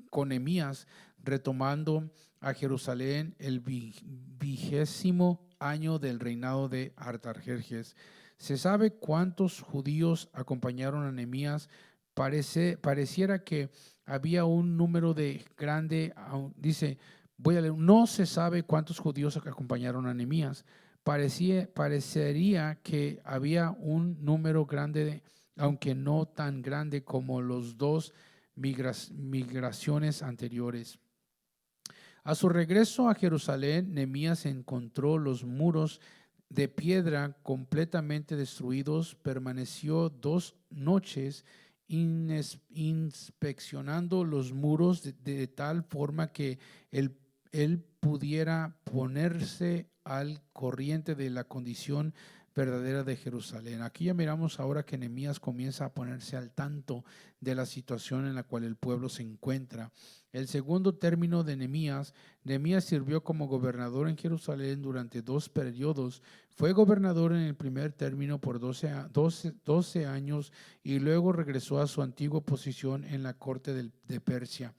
con Nehemías, retomando a Jerusalén el 20º año del reinado de Artajerjes. ¿Se sabe cuántos judíos acompañaron a Nehemías? Pareciera que había un número de grande, dice, voy a leer, no se sabe cuántos judíos acompañaron a Nehemías. Parecería que había un número grande, aunque no tan grande como los dos migraciones anteriores. A su regreso a Jerusalén, Nehemías encontró los muros de piedra completamente destruidos. Permaneció 2 noches inspeccionando los muros de tal forma que él pudiera ponerse al corriente de la condición verdadera de Jerusalén. Aquí ya miramos ahora que Nehemías comienza a ponerse al tanto de la situación en la cual el pueblo se encuentra. El segundo término de Nehemías sirvió como gobernador en Jerusalén durante 2 periodos. Fue gobernador en el primer término por 12 años y luego regresó a su antigua posición en la corte de Persia.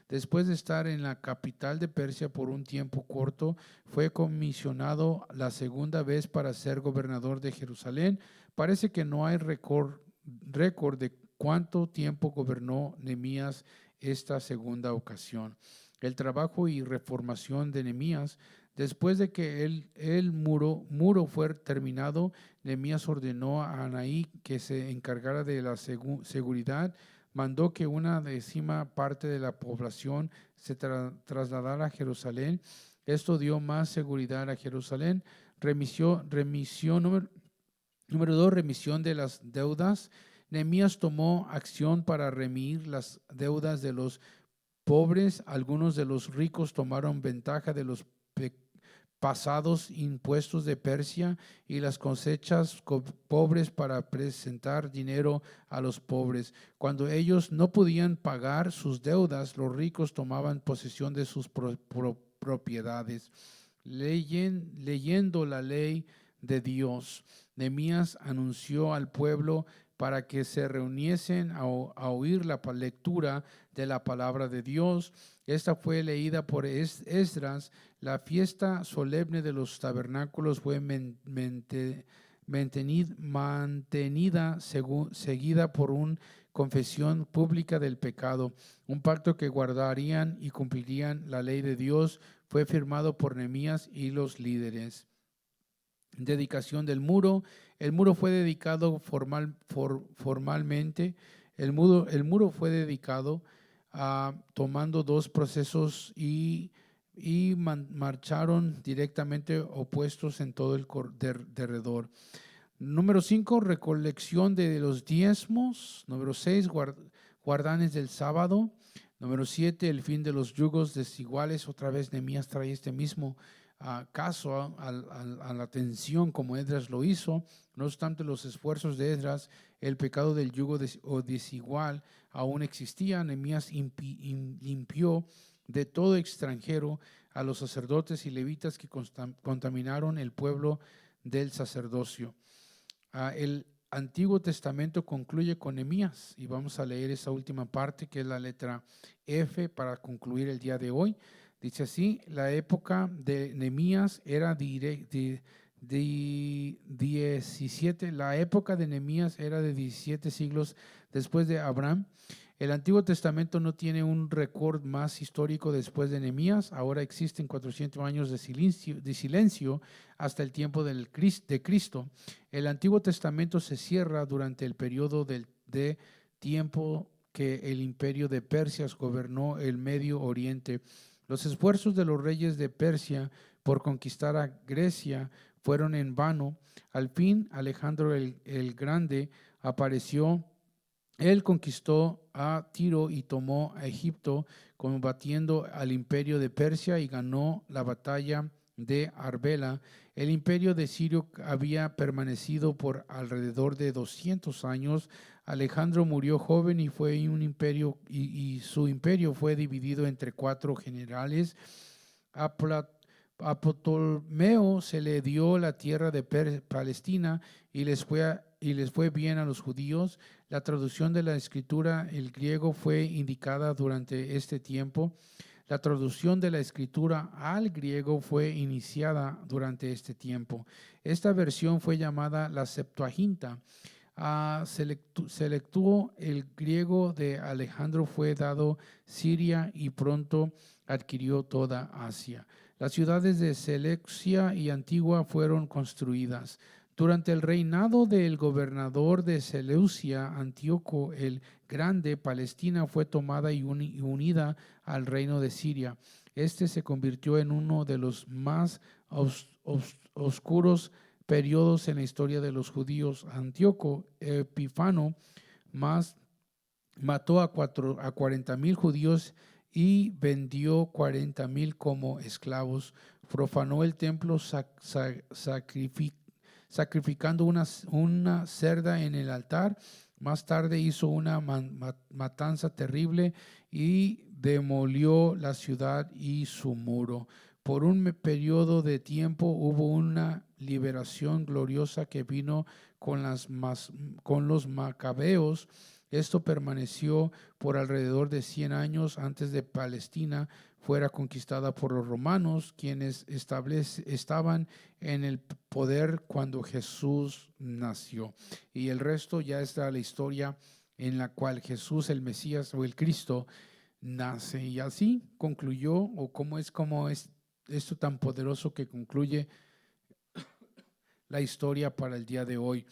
Después de estar en la capital de Persia por un tiempo corto, fue comisionado la segunda vez para ser gobernador de Jerusalén. Parece que no hay récord de cuánto tiempo gobernó Nehemías esta segunda ocasión. El trabajo y reformación de Nehemías. Después de que el muro fue terminado, Nehemías ordenó a Anaí que se encargara de la seguridad. Mandó que una 10ª parte de la población se trasladara a Jerusalén. Esto dio más seguridad a Jerusalén. Remisión número 2, remisión de las deudas. Nehemías tomó acción para remir las deudas de los pobres. Algunos de los ricos tomaron ventaja de los pasados impuestos de Persia y las cosechas pobres para presentar dinero a los pobres. Cuando ellos no podían pagar sus deudas, los ricos tomaban posesión de sus propiedades. Leyendo la ley de Dios, Nehemías anunció al pueblo para que se reuniesen a oír la lectura de la palabra de Dios. Esta fue leída por Esdras. La fiesta solemne de los tabernáculos fue mantenida seguida por una confesión pública del pecado. Un pacto que guardarían y cumplirían la ley de Dios fue firmado por Nehemías y los líderes. Dedicación del muro. El muro fue dedicado formalmente. El muro fue dedicado tomando 2 procesos y marcharon directamente opuestos en todo el derredor. Número 5, recolección de los diezmos. Número 6, guardanes del sábado. Número 7, el fin de los yugos desiguales. Otra vez Nehemías trae este mismo caso a la atención como Esdras lo hizo. No obstante los esfuerzos de Esdras, el pecado del yugo desigual aún existía. Nehemías limpió de todo extranjero a los sacerdotes y levitas que contaminaron el pueblo del sacerdocio. El Antiguo Testamento concluye con Nehemías y vamos a leer esa última parte que es la letra F para concluir el día de hoy. Dice así: la época de Nehemías era 17, la época de Nehemías era de 17 siglos después de Abraham. El Antiguo Testamento no tiene un récord más histórico después de Nehemías. Ahora existen 400 años de silencio hasta el tiempo de Cristo. El Antiguo Testamento se cierra durante el periodo de tiempo que el imperio de Persia gobernó el Medio Oriente. Los esfuerzos de los reyes de Persia por conquistar a Grecia fueron en vano. Al fin, Alejandro el Grande apareció. Él conquistó a Tiro y tomó a Egipto, combatiendo al imperio de Persia, y ganó la batalla de Arbela. El imperio de Sirio había permanecido por alrededor de 200 años. Alejandro murió joven y fue un imperio, y su imperio fue dividido entre 4 generales. A Ptolomeo se le dio la tierra de Palestina y les fue bien a los judíos. La traducción de la escritura, el griego, fue indicada durante este tiempo. La traducción de la escritura al griego fue iniciada durante este tiempo. Esta versión fue llamada la Septuaginta. Selectuó el griego de Alejandro, fue dado Siria y pronto adquirió toda Asia. Las ciudades de Seleucia y Antigua fueron construidas. Durante el reinado del gobernador de Seleucia, Antíoco el Grande, Palestina fue tomada y unida al reino de Siria. Este se convirtió en uno de los más oscuros periodos en la historia de los judíos. Antíoco Epífano mató a 40,000 judíos y vendió 40,000 como esclavos. Profanó el templo sacrificando una cerda en el altar. Más tarde hizo una matanza terrible y demolió la ciudad y su muro. Por un periodo de tiempo hubo una liberación gloriosa que vino con los macabeos. Esto permaneció por alrededor de 100 años antes de Palestina fuera conquistada por los romanos, quienes estaban en el poder cuando Jesús nació. Y el resto ya está la historia en la cual Jesús, el Mesías o el Cristo, nace. Y así concluyó, o cómo es esto tan poderoso que concluye la historia para el día de hoy.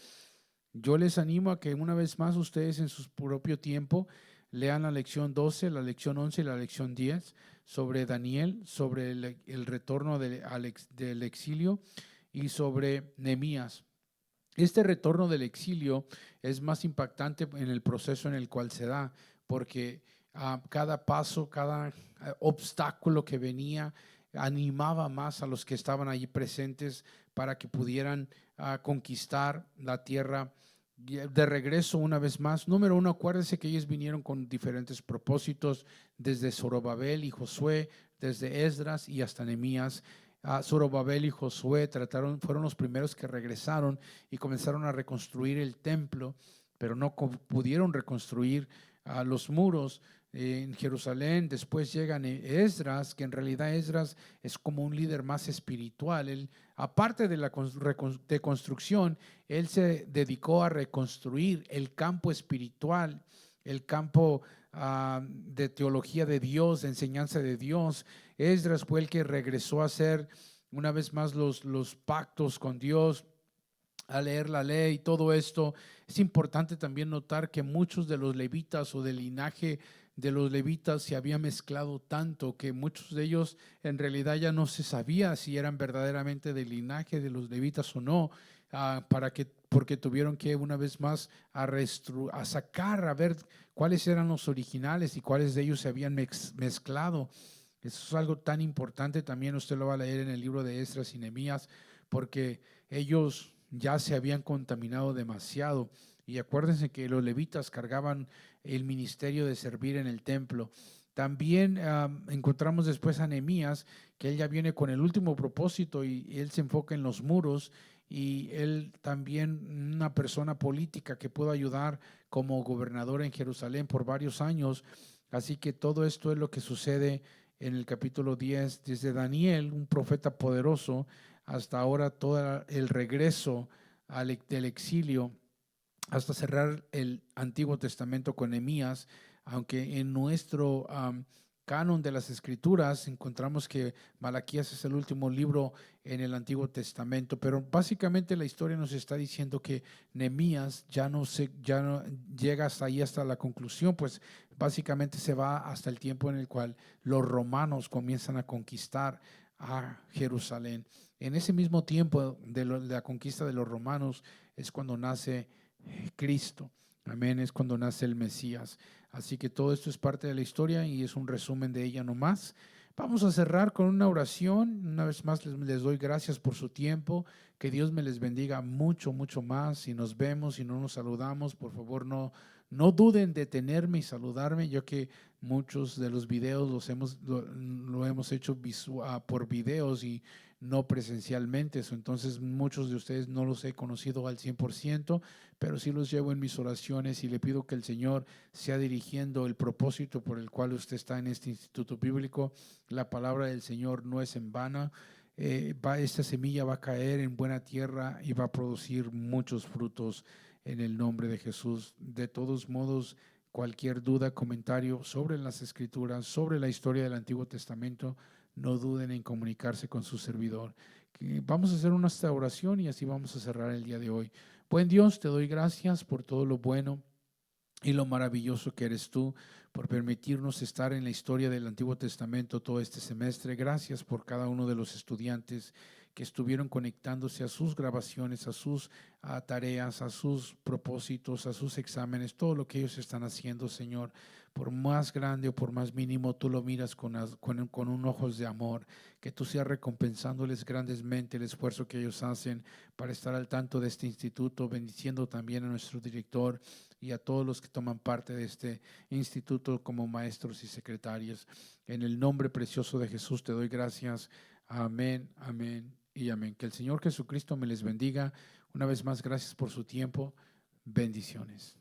Yo les animo a que una vez más ustedes en su propio tiempo lean la lección 12, la lección 11 y la lección 10 sobre Daniel, sobre el retorno del exilio y sobre Nehemías. Este retorno del exilio es más impactante en el proceso en el cual se da, porque cada paso, cada obstáculo que venía animaba más a los que estaban allí presentes para que pudieran conquistar la tierra de regreso una vez más. Número 1, acuérdense que ellos vinieron con diferentes propósitos, desde Zorobabel y Josué, desde Esdras y hasta Nehemías. Zorobabel y Josué fueron los primeros que regresaron y comenzaron a reconstruir el templo, pero no pudieron reconstruir los muros en Jerusalén. Después llegan Esdras, que en realidad Esdras es como un líder más espiritual. Él, aparte de la construcción, él se dedicó a reconstruir el campo espiritual, el campo de teología de Dios, de enseñanza de Dios. Esdras fue el que regresó a hacer una vez más los pactos con Dios, a leer la ley y todo esto. Es importante también notar que muchos de los levitas o del linaje de los levitas se había mezclado tanto que muchos de ellos en realidad ya no se sabía si eran verdaderamente del linaje de los levitas o no, porque tuvieron que una vez más a sacar, a ver cuáles eran los originales y cuáles de ellos se habían mezclado. Eso es algo tan importante, también usted lo va a leer en el libro de Esdras y Nehemías, porque ellos ya se habían contaminado demasiado. Y acuérdense que los levitas cargaban el ministerio de servir en el templo. También encontramos después a Nehemías, que él ya viene con el último propósito y él se enfoca en los muros, y él también una persona política que pudo ayudar como gobernador en Jerusalén por varios años. Así que todo esto es lo que sucede en el capítulo 10, desde Daniel, un profeta poderoso, hasta ahora todo el regreso del exilio, hasta cerrar el Antiguo Testamento con Nehemías, aunque en nuestro canon de las Escrituras encontramos que Malaquías es el último libro en el Antiguo Testamento, pero básicamente la historia nos está diciendo que Nehemías ya no llega hasta ahí, hasta la conclusión, pues básicamente se va hasta el tiempo en el cual los romanos comienzan a conquistar a Jerusalén. En ese mismo tiempo de la conquista de los romanos es cuando nace Cristo. Amén, es cuando nace el Mesías. Así que todo esto es parte de la historia y es un resumen de ella nomás. Vamos a cerrar con una oración. Una vez más les doy gracias por su tiempo. Que Dios me les bendiga mucho, mucho más. Si nos vemos, si no nos saludamos, por favor no duden de tenerme y saludarme. Yo que muchos de los videos lo hemos hecho por videos y no presencialmente. Entonces muchos de ustedes no los he conocido al 100%, pero sí los llevo en mis oraciones y le pido que el Señor sea dirigiendo el propósito por el cual usted está en este instituto bíblico. La palabra del Señor no es en vano. Esta semilla va a caer en buena tierra y va a producir muchos frutos en el nombre de Jesús. De todos modos, cualquier duda, comentario sobre las Escrituras, sobre la historia del Antiguo Testamento, no duden en comunicarse con su servidor. Vamos a hacer una oración y así vamos a cerrar el día de hoy. Buen Dios, te doy gracias por todo lo bueno y lo maravilloso que eres tú, por permitirnos estar en la historia del Antiguo Testamento todo este semestre. Gracias por cada uno de los estudiantes que estuvieron conectándose a sus grabaciones, a sus tareas, a sus propósitos, a sus exámenes, todo lo que ellos están haciendo, Señor. Por más grande o por más mínimo, tú lo miras con un ojos de amor, que tú seas recompensándoles grandemente el esfuerzo que ellos hacen para estar al tanto de este instituto, bendiciendo también a nuestro director y a todos los que toman parte de este instituto como maestros y secretarios. En el nombre precioso de Jesús te doy gracias. Amén, amén y amén. Que el Señor Jesucristo me les bendiga. Una vez más, gracias por su tiempo. Bendiciones.